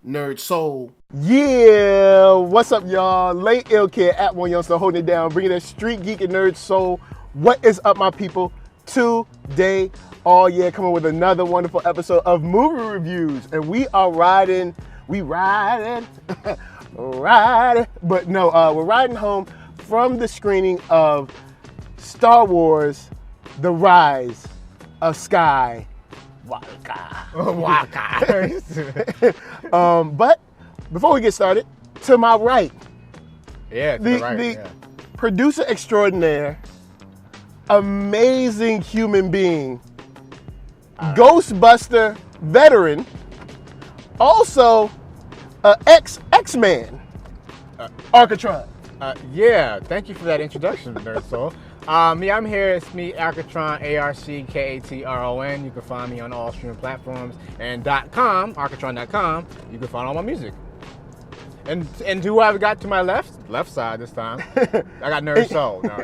NERDSoul. Yeah, what's up, y'all? Late Ill Kid at OneYoungsta holding it down, bringing that StreetGeek and NERDSoul. What is up, my people? Today, coming with another wonderful episode of movie reviews, and we are riding, we're riding home from the screening of Star Wars: The Rise of Skywalker. But before we get started, to my right, the producer extraordinaire, amazing human being, Ghostbuster veteran, also X-Man, Arckatron. Thank you for that introduction, NERDSoul. I'm here. It's me, Arckatron, Arckatron. You can find me on all streaming platforms and .com, you can find all my music. And who I've got to my left side this time, I got NERDSoul. No,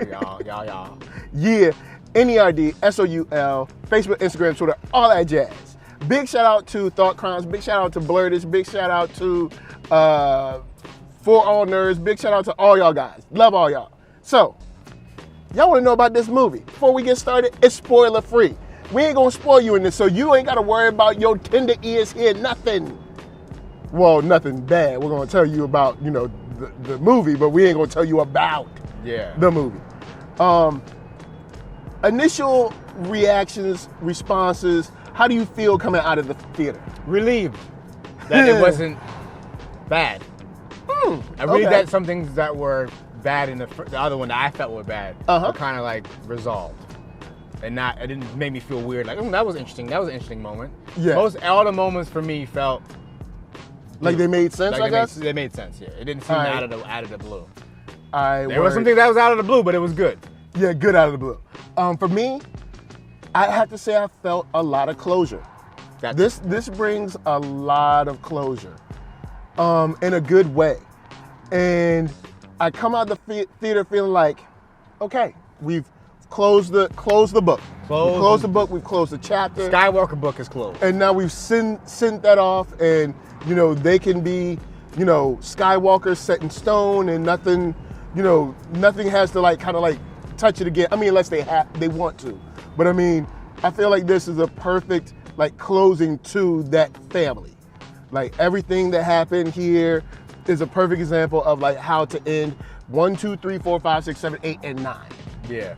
y'all. Yeah, NERDSoul, Facebook, Instagram, Twitter, all that jazz. Big shout out to Thought Crimes, big shout out to Blurtish, big shout out to For All Nerds, big shout out to all y'all guys. Love all y'all. So, y'all want to know about this movie? Before we get started, it's spoiler free. We ain't gonna spoil you in this, so you ain't gotta worry about your tender ears hear nothing. Well, nothing bad. We're gonna tell you about, the movie, but we ain't gonna tell you about the movie. Initial reactions, responses, how do you feel coming out of the theater? Relieved that it wasn't bad. I really that some things that were bad in the other one that I felt were bad were kind of like resolved, and it didn't make me feel weird. Like, that was interesting. That was an interesting moment. Yeah. All the moments for me felt like they made sense. Like I guess they made sense. Yeah, it didn't seem out of the blue. There was something that was out of the blue, but it was good. Yeah, good out of the blue. For me, I have to say I felt a lot of closure. This brings a lot of closure, in a good way, and I come out the theater feeling like, okay, we've closed the book. We've closed the chapter. Skywalker book is closed. And now we've sent that off, and they can be, Skywalker set in stone, and nothing has to touch it again. I mean, unless they want to. But I mean, I feel like this is a perfect closing to that family. Like, everything that happened here is a perfect example of how to end 1, 2, 3, 4, 5, 6, 7, 8, and 9. Yeah.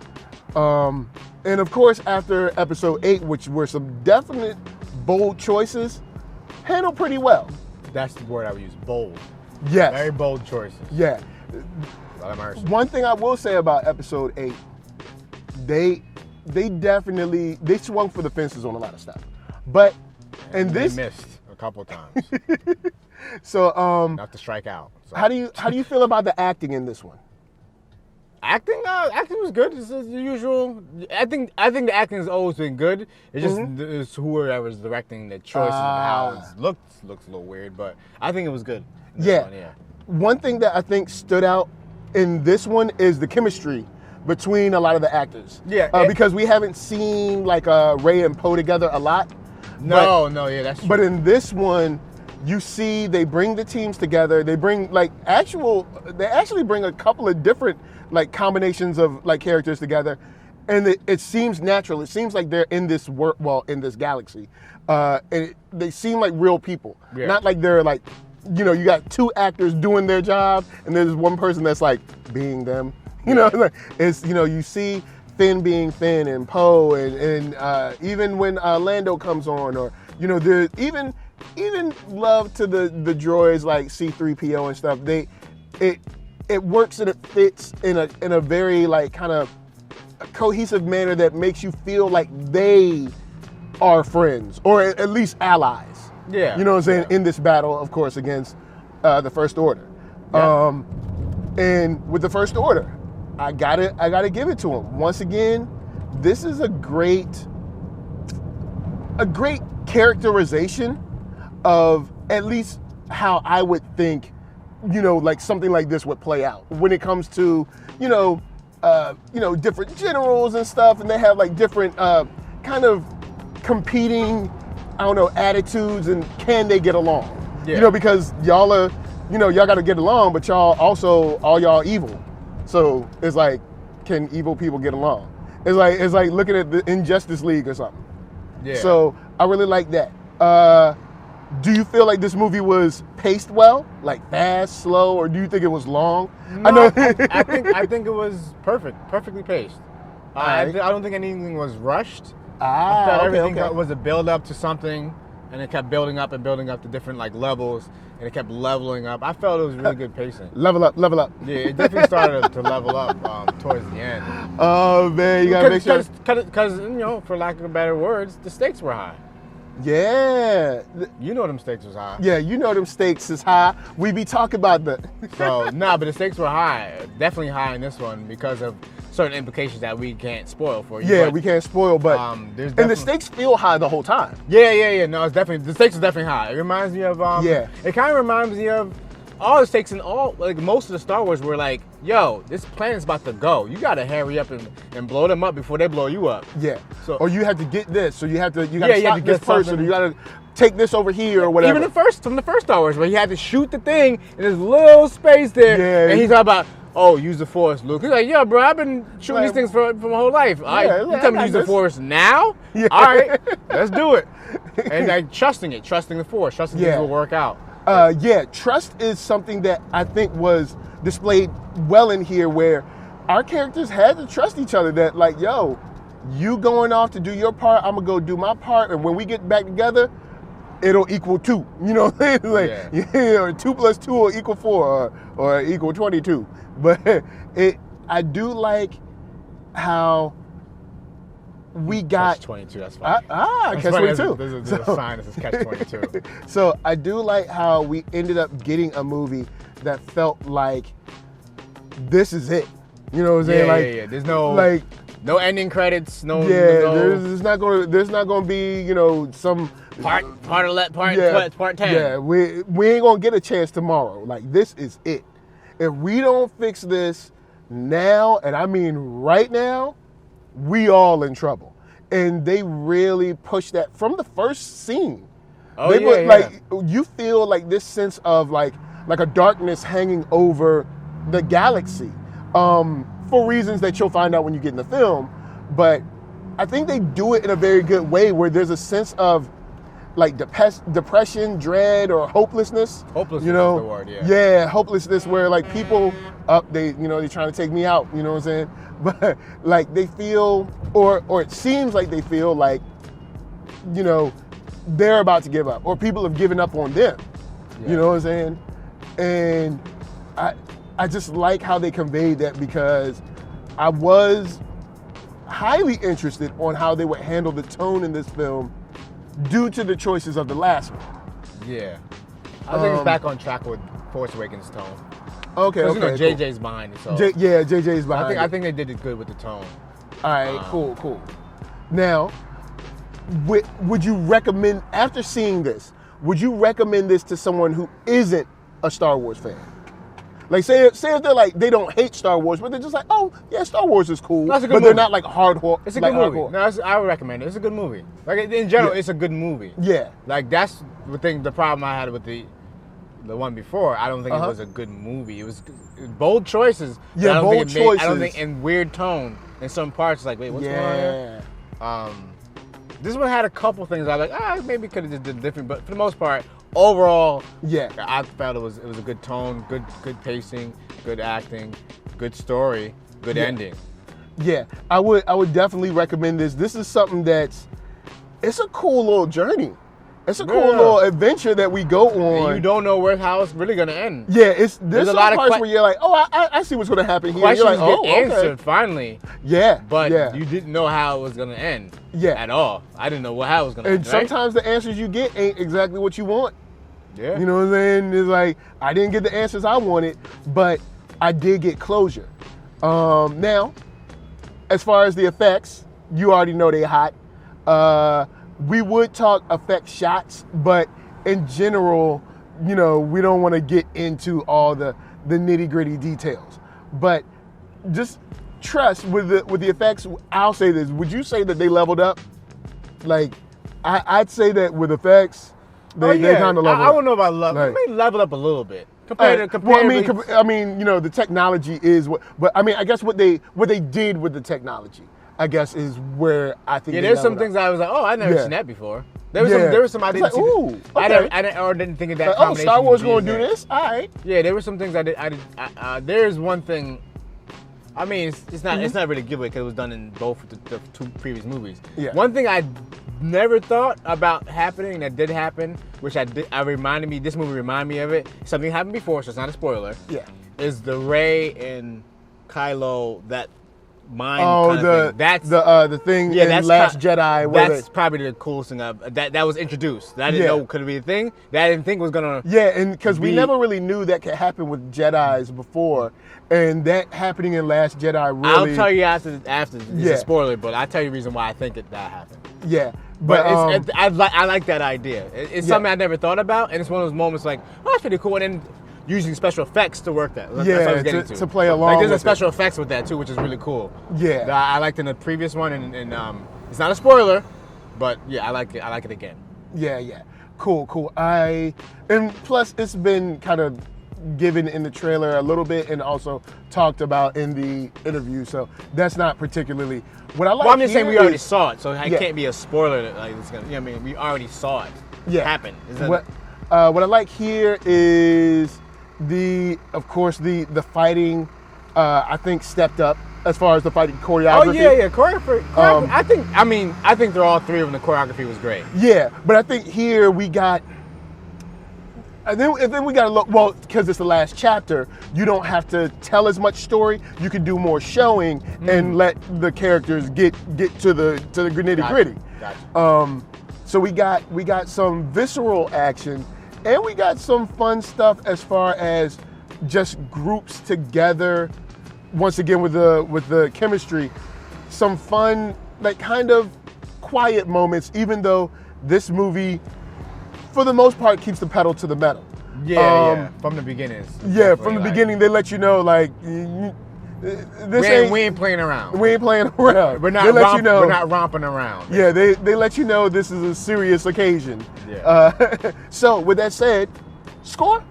And of course, after episode 8, which were some definite bold choices, handled pretty well. That's the word I would use, bold. Yes. Very bold choices. Yeah. One thing I will say about episode 8, they swung for the fences on a lot of stuff. But they missed a couple times. So not to strike out. So. How do you feel about the acting in this one? Acting was good. It's the usual. I think the acting has always been good. It's just it's whoever was directing the choices and how it looks a little weird, but I think it was good. Yeah. One thing that I think stood out in this one is the chemistry between a lot of the actors. Yeah. Because we haven't seen Rey and Poe together a lot. That's true. But in this one, you see they bring the teams together. They bring they actually bring a couple of different combinations of characters together, and it seems natural. It seems like they're in this in this galaxy, and they seem like real people. Yeah. Not like they're you got two actors doing their job, and there's one person that's being them. You see Finn being Finn and Poe, and even when Lando comes on, or there's even love to the droids like C-3PO and stuff. It works and it fits in a very kind of cohesive manner that makes you feel like they are friends, or at least allies. Yeah. You know what I'm saying? Yeah. In this battle, of course, against the First Order. Yeah. And with the First Order, I gotta give it to them. Once again, this is a great characterization of at least how I would think, something like this would play out when it comes to, different generals and stuff, and they have different kind of competing, attitudes, and can they get along? Yeah. You know, because y'all are, you know, y'all got to get along, but y'all also, all y'all evil. So it's like, can evil people get along? It's like looking at the Injustice League or something. Yeah. So I really like that. Do you feel like this movie was paced well, like fast, slow, or do you think it was long? No, I think it was perfectly paced. I Right. don't think anything was rushed. I Ah, felt okay, everything okay. was a build up to something, and it kept building up and building up to different like levels, and it kept leveling up. I felt it was really good pacing. Level up, level up. Yeah, it definitely started to level up towards the end. Oh man, you gotta make sure. Because you know, for lack of better words, the stakes were high. Yeah, You know them stakes was high. yeah, you know them stakes is high. We be talking about the. So but the stakes were high, definitely high in this one because of certain implications that we can't spoil for you. Yeah, but, we can't spoil, but there's and the stakes feel high the whole time. Yeah. No, it's definitely the stakes are definitely high. It reminds me of Yeah. It kind of reminds me of all the stakes in all like most of the Star Wars were like, yo, this planet's about to go. You gotta hurry up and blow them up before they blow you up. Yeah. So- or you have to get this, so you gotta Yeah, you have stop to this get person, something. or you gotta take this over here or whatever. Even from the first Star Wars, where he had to shoot the thing in this little space there, Yeah. and he's talking about, oh, use the Force, Luke. He's like, yeah, bro, I've been shooting these things for my whole life. All right, Yeah, you I tell me got to use the this. Force now? Yeah. All right, let's do it. And like trusting the Force, trusting Yeah. things will work out. Yeah, trust is something that I think was displayed well in here, where our characters had to trust each other. That like, yo, you going off to do your part, I'm gonna go do my part, and when we get back together, it'll equal 2. You know what I'm saying? Like, yeah, or 2 plus 2 will equal 4, or equal 22. But I do like how we got. Catch 22, that's fine. Catch 22. There's a sign that says catch 22. So I do like how we ended up getting a movie that felt like this is it. You know what I'm saying? Yeah. There's no like no ending credits. No. yeah. No, There's not gonna be some part 10. Yeah, we ain't gonna get a chance tomorrow. Like this is it. If we don't fix this now, and I mean right now, we all in trouble. And they really pushed that from the first scene. Oh, They yeah, like you feel like this sense of like a darkness hanging over the galaxy, for reasons that you'll find out when you get in the film. But I think they do it in a very good way, where there's a sense of like depression, dread, or hopelessness. Hopelessness you know? is the word, yeah. Yeah, hopelessness, where like people they're trying to take me out, you know what I'm saying? But like they feel, or it seems like they feel like, they're about to give up, or people have given up on them. Yeah. You know what I'm saying? And I just like how they conveyed that, because I was highly interested on how they would handle the tone in this film due to the choices of the last one. Yeah. I think it's back on track with Force Awakens tone. Okay, Because okay. JJ's behind it, so JJ's behind I it. think they did it good with the tone. All right, cool. Now, would you recommend, after seeing this, would you recommend this to someone who isn't a Star Wars fan? Like, say if they're like, they don't hate Star Wars, but they're just like, oh, yeah, Star Wars is cool. That's a good but movie. they're not like hardcore. It's a like good movie. hardcore. No, I would recommend it. It's a good movie. Like in general, Yeah. it's a good movie. Yeah. Like that's the problem I had with the one before. I don't think Uh-huh. it was a good movie. It was bold choices. but Yeah, I don't bold think it made, I don't choices. think in weird tone in some parts. It's like, wait, what's going on here? Yeah. This one had a couple things I was like, maybe could have just did different. But for the most part, overall, Yeah. I felt it was a good tone, good pacing, good acting, good story, good Yeah. ending. Yeah, I would definitely recommend this. This is something it's a cool little journey. It's a cool Yeah. little adventure that we go on. And you don't know how it's really gonna end. Yeah, there's a some lot of parts where you're like, oh, I see what's gonna happen here. Questions You're like, oh, get okay. answered finally, Yeah, but yeah. you didn't know how it was gonna end. Yeah. At all. I didn't know how it was gonna And end. Right? sometimes the answers you get ain't exactly what you want. Yeah. You know what I'm saying? It's like, I didn't get the answers I wanted, but I did get closure. Now, as far as the effects, you already know they hot. We would talk effect shots, but in general, we don't want to get into all the nitty gritty details. But just trust with the effects. I'll say this: would you say that they leveled up? Like, I'd say that with effects, They kind of level I up. don't know about level. Like, Maybe level up a little bit. well, I mean, you know, the technology is what, but I mean, I guess what they did with the technology, I guess, is where I think. Yeah, there's some things I was like, oh, I never seen that before. There was some I didn't see. Ooh, okay. I didn't think of that. Like, oh, Star Wars going to do this? All right. Yeah, there were some things I did. There's one thing. I mean, it's not really a giveaway because it was done in both the two previous movies. Yeah. One thing I never thought about happening that did happen, which this movie reminded me of it. Something happened before, so it's not a spoiler. Yeah. Is the Rey and Kylo that mind kind of thing? That's the thing in Last Jedi. That's probably the coolest thing that was introduced. That I didn't know could be a thing. That I didn't think was gonna. Yeah, and because we never really knew that could happen with Jedis before, and that happening in Last Jedi really. I'll tell you after. It's a spoiler, but I'll tell you the reason why I think that happened. Yeah, but I like that idea. It's something I never thought about, and it's one of those moments like, oh, that's pretty cool, and then using special effects to work that. That's what I was getting to play along. Like there's with special effects with that too, which is really cool. Yeah, I liked in the previous one, and it's not a spoiler, but yeah, I like it. I like it again. Yeah. Cool. And plus, it's been kind of given in the trailer a little bit, and also talked about in the interview. So that's not particularly what I like. Well, I'm just saying we already saw it, so it can't be a spoiler. That, like it's gonna, you know what I mean? We already saw it happen. What I like here is of course the fighting. I think stepped up as far as the fighting choreography. Oh yeah, choreography. I think they're all three of them. The choreography was great. Yeah, but I think here we got. And then we got to look, well, because it's the last chapter, you don't have to tell as much story. You can do more showing and let the characters get to the nitty gritty. Gotcha. So we got some visceral action, and we got some fun stuff as far as just groups together. Once again with the chemistry, some fun, like kind of quiet moments. Even though this movie, for the most part, keeps the pedal to the metal. Yeah. From the beginning. Yeah, from the beginning, they let you know, like, we ain't playing around. We ain't playing around. We're not romping around. Yeah, they let you know this is a serious occasion. Yeah. So, with that said, score?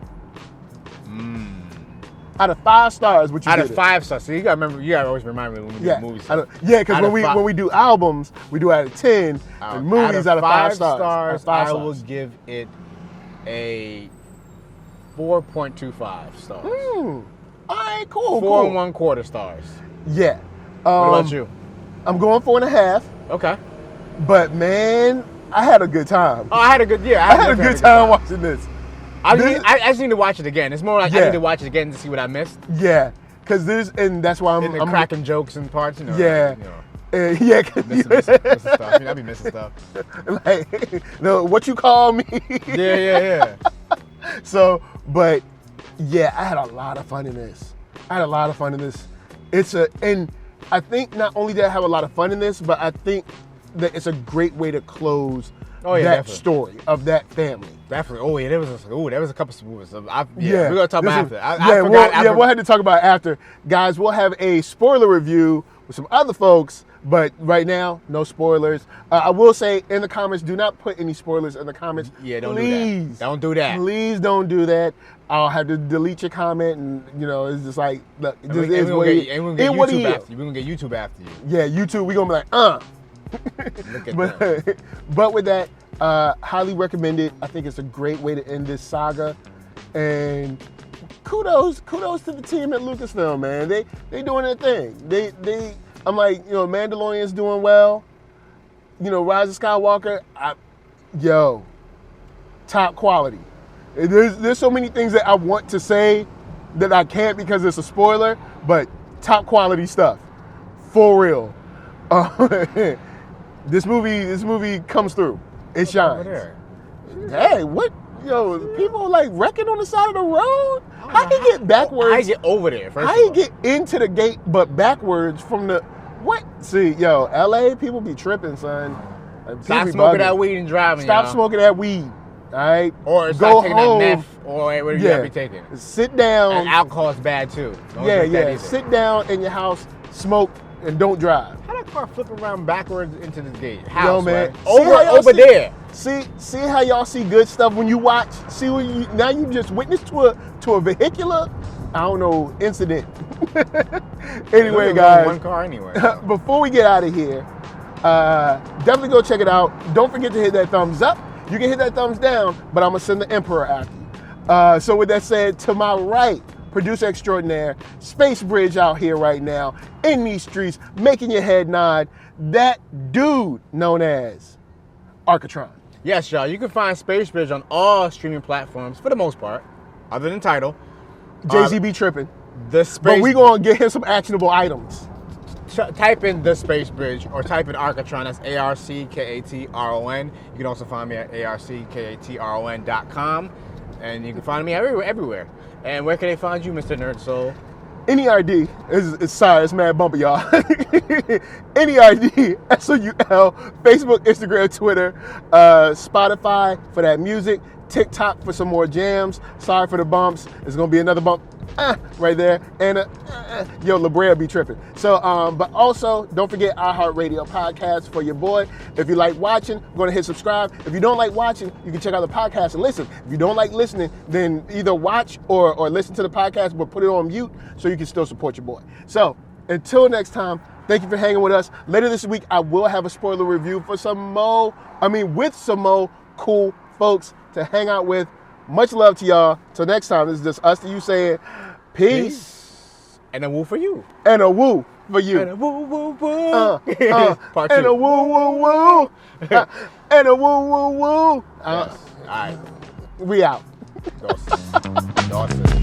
Out of 5 stars, what you Out of 5 stars. So you gotta always remind me when we do movies. Because when we do albums, we do out of 10. And movies out of 5 stars. I will give it a 4.25 stars. All right, cool. 4 1/4 stars. Yeah. What about you? I'm going 4.5. Okay. But man, I had a good time. Oh, I had a good time watching this. I just need to watch it again. It's more like I need to watch it again to see what I missed. Yeah, because and that's why I'm cracking jokes and parts. You know, yeah. Missing stuff. I mean, I be missing stuff. Like, no, what you call me? Yeah. So, but yeah, I had a lot of fun in this. And I think not only did I have a lot of fun in this, but I think that it's a great way to close story of that family. Definitely. Oh yeah, there was a couple of movies. We're gonna talk about after. We'll have to talk about it after, guys. We'll have a spoiler review with some other folks, but right now, no spoilers. I will say in the comments, do not put any spoilers in the comments. Yeah, don't do that. Don't do that. Please don't do that. I'll have to delete your comment, and it's just like, look, we're gonna get YouTube after you. Yeah, YouTube. We're gonna be like, Look at that. But with that, highly recommended. I think it's a great way to end this saga, and kudos to the team at Lucasfilm, man. They doing their thing. I'm like, Mandalorian's doing well. Rise of Skywalker, top quality. There's so many things that I want to say that I can't because it's a spoiler, but top quality stuff, for real. This movie comes through. It shines. Hey, what? People like wrecking on the side of the road? How he get backwards? How he get over there? How he get into the gate but backwards from the what? See, LA people be tripping, son. Stop smoking that weed and driving. Stop smoking that weed. All right. Or go taking home. That meth or whatever you gotta be taking. Sit down. And alcohol's bad too. Sit down in your house, smoke and don't drive. How that car flip around backwards into the gate? How, Yo, man. right? See how y'all Over see- there. See how y'all see good stuff when you watch. See what you now you just witnessed to a vehicular, I don't know, incident. Anyway, There's only guys, one car anyway. before we get out of here, definitely go check it out. Don't forget to hit that thumbs up. You can hit that thumbs down, but I'm gonna send the Emperor after you. So with that said, to my right, producer extraordinaire, Space Bridge out here right now in these streets, making your head nod. That dude known as Arckatron. Yes, y'all. You can find Space Bridge on all streaming platforms for the most part, other than Tidal. Jay-Z be tripping. The Space. But we gonna get him some actionable items. Type in the Space Bridge or type in Arckatron. That's ARCKATRON. You can also find me at ARCKATRON.com, and you can find me everywhere. And where can they find you, Mr. NERDSoul? NERD is sorry, it's mad bumpy, y'all. NERD, SOUL, Facebook, Instagram, Twitter, Spotify for that music, TikTok for some more jams. Sorry for the bumps. It's gonna be another bump right there. And yo, La Brea be tripping. So, but also don't forget iHeartRadio podcast for your boy. If you like watching, go ahead and hit subscribe. If you don't like watching, you can check out the podcast and listen. If you don't like listening, then either watch or listen to the podcast, but put it on mute so you can still support your boy. So until next time, thank you for hanging with us. Later this week, I will have a spoiler review for with some more cool folks to hang out with. Much love to y'all. Till next time, this is just us to you saying peace. And a woo for you. And a woo for you. And a woo woo woo. Part two. And a woo woo woo. And a woo woo woo. Yes. All right. We out. Dawson.